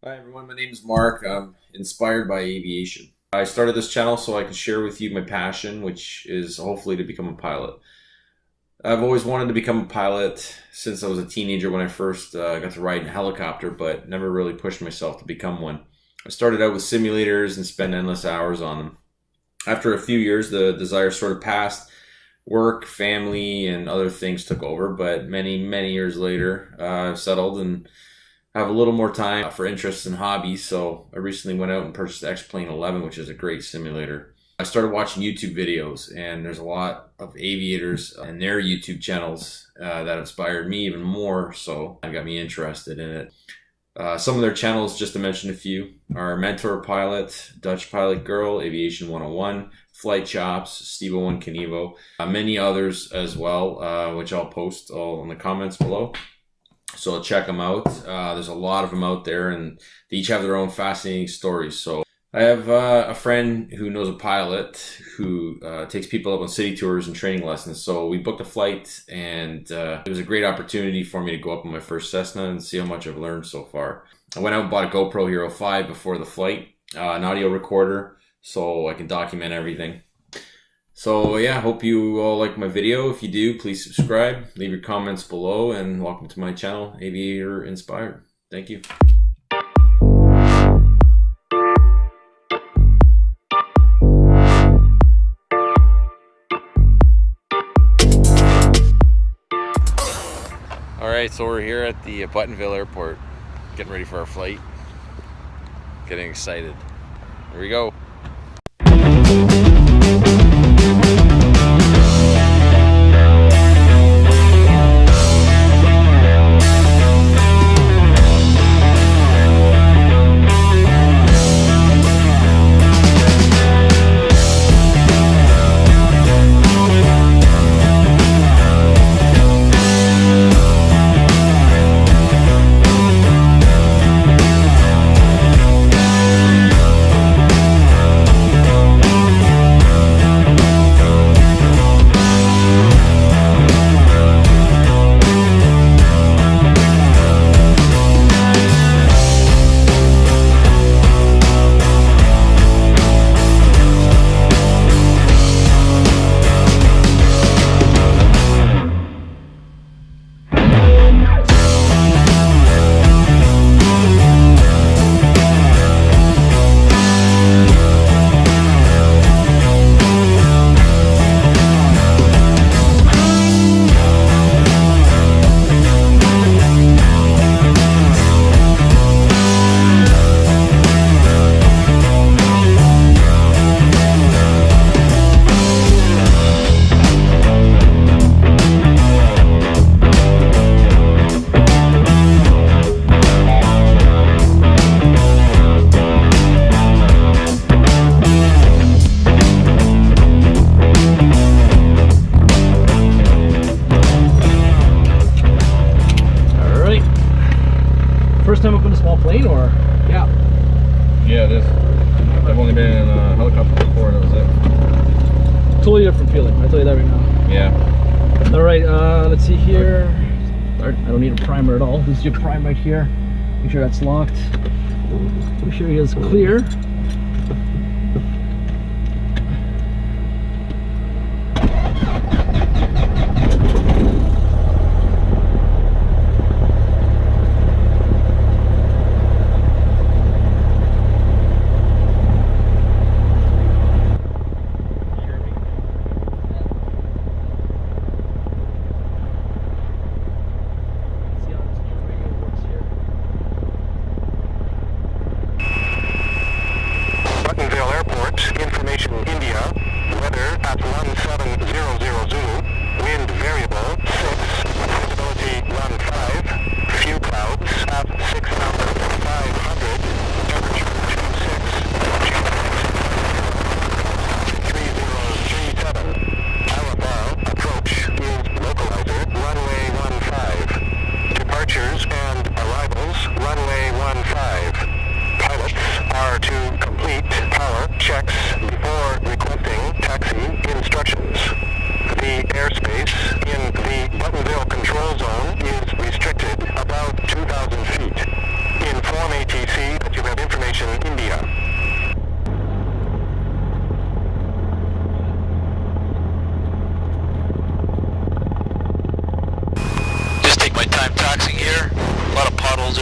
Hi everyone, my name is Mark. I'm inspired by aviation. I started this channel so I can share with you my passion, which is hopefully to become a pilot. I've always wanted to become a pilot since I was a teenager when I first got to ride in a helicopter, but never really pushed myself to become one. I started out with simulators and spent endless hours on them. After a few years, the desire sort of passed. Work, family, and other things took over, but many years later, I've settled and have a little more time for interests and hobbies, so I recently went out and purchased the X-Plane 11, which is a great simulator. I started watching YouTube videos, and there's a lot of aviators and their YouTube channels that inspired me even more, so it got me interested in it. Some of their channels, just to mention a few, are Mentor Pilot, Dutch Pilot Girl, Aviation 101, Flight Chops, Stevo1 Knievo, many others as well, which I'll post all in the comments below. So check them out. There's a lot of them out there, and they each have their own fascinating stories. So I have a friend who knows a pilot who takes people up on city tours and training lessons. So we booked a flight, and it was a great opportunity for me to go up on my first Cessna and see how much I've learned so far. I went out and bought a GoPro Hero 5 before the flight, an audio recorder, so I can document everything. So yeah, hope you all like my video. If you do, please subscribe, leave your comments below, and welcome to my channel, Aviator Inspired. Thank you. Alright, so we're here at the Buttonville airport, getting ready for our flight. Getting excited. Here we go. First time up in a small plane, or? Yeah, it is. I've only been in a helicopter before, and that was it. Totally different feeling, I'll tell you that right now. Yeah. Alright, let's see here. I don't need a primer at all. This is your prime right here. Make sure that's locked. Make sure it is clear.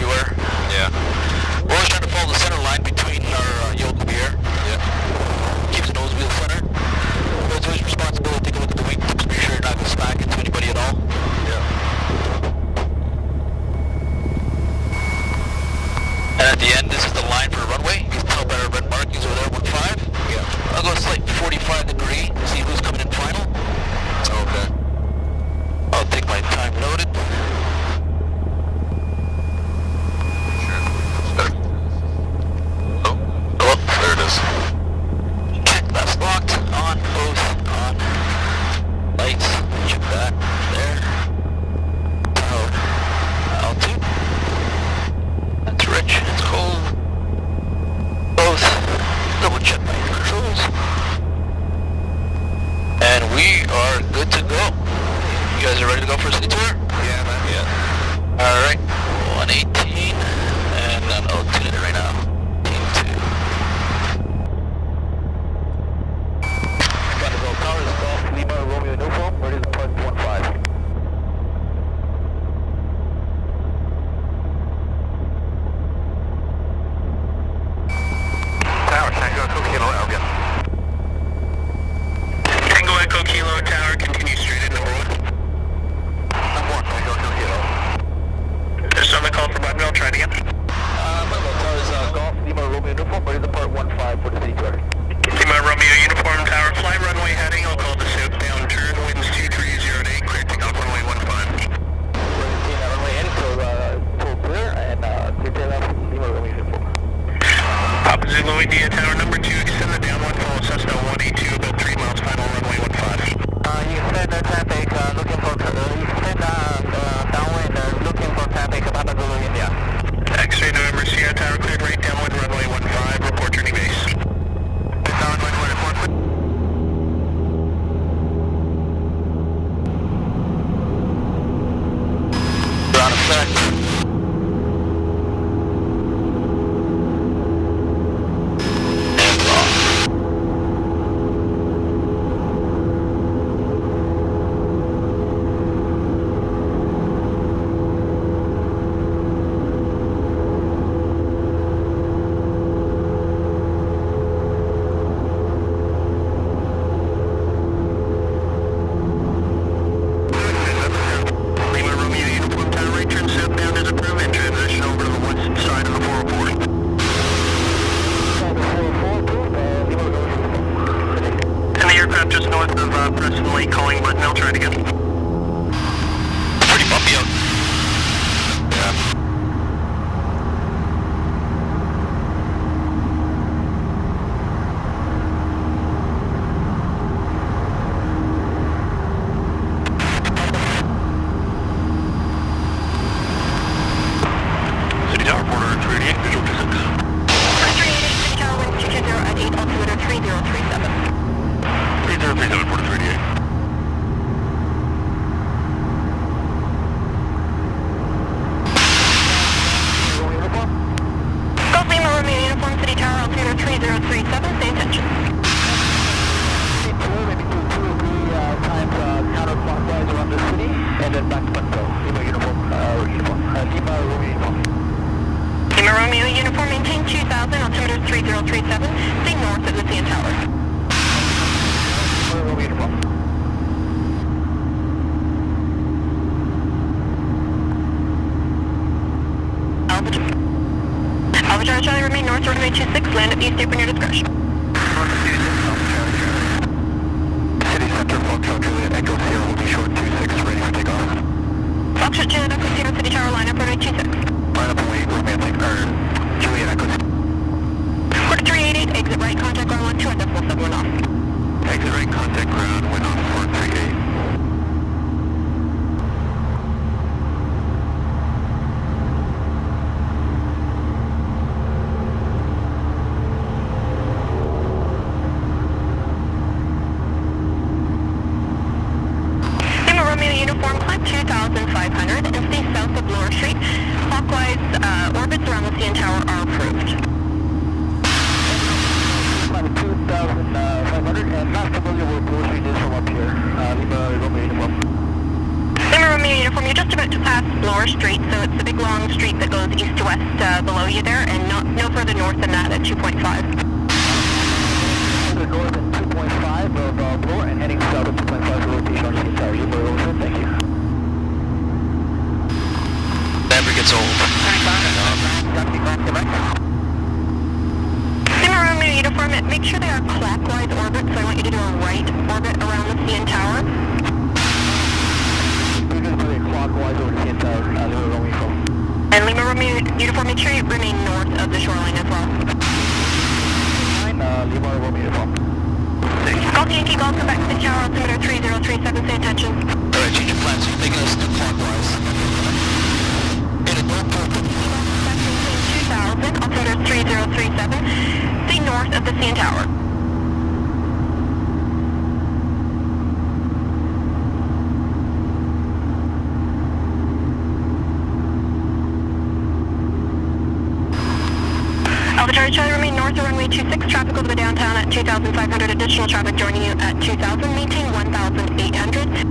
everywhere. Yeah. We're always trying to follow the center line between our yoke over here. Yeah. Keeps the nose wheel center. But it's always your responsibility to take a look at the wingtips, make sure you're not going to smack into anybody at all. Yeah. And at the end, this is the line for runway. You can tell by our red markings over there, 15. Yeah. I'll go slight 45 degree, see who's coming in final. Okay. I'll take my time loaded. Sure. Better. Oh, there it is. Check, that's locked. On, both, on. Lights, check that. There. Tower. Altitude. It's rich, it's cold. Both. Double check my controls. And we are good to go. You guys are ready to go for a city tour? Yeah, man. Yeah. Alright. 118. And I'm altitude right now. Team 2. Buttonville Tower is Golf Lima Romeo Uniform. Ready to depart 15. Tower, Tango, Echo Kilo, Elgin. Tango Echo Kilo Tower, continue straight at number 1. Number 1, Tango, Echo Kilo. There's something called for Buttonville, try it again. Buttonville Tower is Golf Lima Romeo Uniform. Ready to depart 15 for the city tour. Lima Romeo Uniform Tower, fly runway heading, I'll call the southbound turn, winds 2308, clear takeoff runway 15. Runway heading, so full clear and clear takeoff Lima Romeo Uniform. Papa Zulu India Tower number 2, extend the downwind, follow Cessna 182, about 3 miles, final runway 15. You extend traffic, looking for, you extend downwind, looking for traffic, Papa Zulu India. X-ray November Sierra Tower, cleared right downwind, runway 15, report journey base. Downwind, report. Ground effect. And off. Lima Romeo Uniform Tower, right turn southbound is approved, and transition over to the west side of the 404. And the aircraft just north of Preston Lake calling Buttonville, try it again. Pretty bumpy out. Yeah. City Tower, Porter 388, visual 26. 388, City Tower, wind 220 at 8, altimeter 3037. 3037, Porter 388. Golf Lima Romeo Uniform, City Tower, altimeter 3037, same attention. Counterclockwise around the city, and then back to Buttonville. Lima Uniform, Lima Romeo Uniform. Lima Romeo Uniform, maintain 2000, altimeter 3037, stay north of the CN Tower. Lima Romeo Uniform. Alpha Charlie, remain north, runway 26, land at East Apron, your discretion. City Center, Foxtrot Juliet, Echo Sierra will be short 26, ready for takeoff. Foxtrot Juliet, Echo Sierra, City Tower, line up, runway 26. Line up and wait, romantic, Juliet, Echo Quarter 388, exit right, contact ground 12, at 471 off. Exit right, contact ground, wind off 438. Lima Romeo Uniform, climb 2,500 and stay south of Lower Street. west below you there, and no further north than that at 2.5. Further north than 2.5 of Bloor and heading south at 2.5 rotation on CIN Tower. Lima Romeo, thank you. Never gets old. Lima Romeo uniform, make sure they are clockwise orbits, so I want you to do a right orbit around the CN Tower. We're going to do a clockwise over to CN Tower, Lima Romeo. And Lima Romeo uniform, make sure you remain north of the shoreline as well. Lima Romeo uniform. Golf Yankee Golf, come back to the tower, altimeter 3037, say attention. Alright, change of plans. You're taking us clockwise. Hit it, don't pull. 2000, altimeter 3037, say north of the CN Tower. Alpha Charlie, remain north of runway 26, traffic over the downtown at 2,500, additional traffic joining you at 2,000, maintain 1,800.